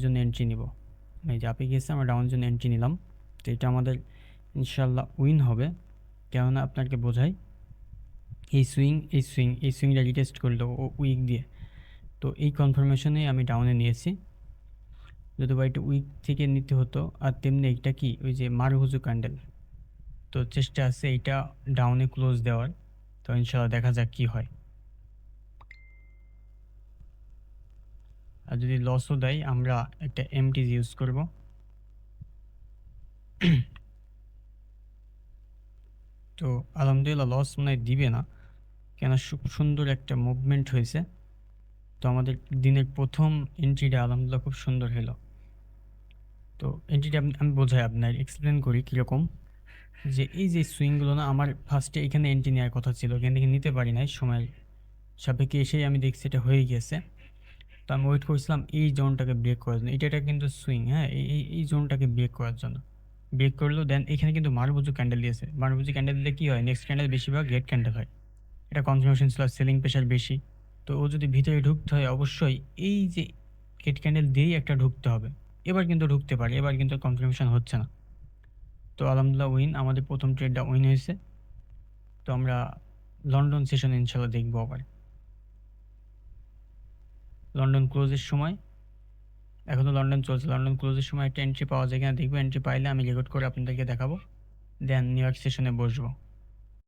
জন্য এন্ট্রি নিব। এই যে আপে গেছে, আমরা ডাউনের জন্য এন্ট্রি নিলাম। তো এটা আমাদের ইনশাল্লাহ উইন হবে, কেননা আপনাকে বোঝাই এই সুইংটা রিটেস্ট করলো ও উইক দিয়ে। তো এই কনফার্মেশনে আমি ডাউনে নিয়েছি, যদি বা এটা উইক থেকে নিতে হতো। আর তেমনি এটা কি ওই যে মারুহুজু ক্যান্ডেল, তো চেষ্টা আছে এইটা ডাউনে ক্লোজ দেওয়ার। তো ইনশাল্লাহ দেখা যাক কি হয়। আর যদি লসও দেয় আমরা একটা এমটি ইউজ করব। তো আলহামদুলিল্লাহ লস মনে হয় দিবে না, কেন সুন্দর একটা মুভমেন্ট হয়েছে। তো আমাদের দিনের প্রথম এন্ট্রিটা আলহামদুলিল্লাহ খুব সুন্দর হলো। তো এন্ট্রিটা আমি বোঝাই আপনার এক্সপ্লেন করি কীরকম। যে এই যে সুইংগুলো না, আমার ফার্স্টে এখানে এন্ট্রি নেওয়ার কথা ছিল, এখান থেকে নিতে পারি নাই, সময়ের সাপেক্ষে এসেই আমি দেখছি এটা হয়ে গেছে। তো আমি ওয়েট করছিলাম এই জোনটাকে ব্রেক করার জন্য। এটা কিন্তু সুইং, হ্যাঁ, এই জোনটাকে ব্রেক করার জন্য ব্রেক করলো। দেন এখানে কিন্তু মারুবুজু ক্যান্ডেল দিয়েছে। মারুবুজু ক্যান্ডেল দিলে কী হয়, নেক্সট ক্যান্ডেল বেশিরভাগ রেড ক্যান্ডেল হয়। এটা কনফার্মেশন ছিল, সেলিং প্রেশার বেশি। তো ও যদি ভিতরে ঢুকতে হয় অবশ্যই এই যে রেড ক্যান্ডেল দিয়েই একটা ঢুকতে হবে। এবার কিন্তু ঢুকতে পারে, এবার কিন্তু কনফার্মেশন হচ্ছে না। তো আলহামদুলিল্লাহ উইন, আমাদের প্রথম ট্রেডটা উইন হয়েছে। তো আমরা লন্ডন সেশন ইনশাল্লাহ দেখবো আবার। লন্ডন ক্লোজের সময়, এখনও লন্ডন চলছে, লন্ডন ক্লোজের সময় একটা এন্ট্রি পাওয়া যায় কিনা দেখবো। এন্ট্রি পাইলে আমি রেকর্ড করে আপনাদেরকে দেখাবো, দেন নিউ ইয়র্ক সেশনে বসবো।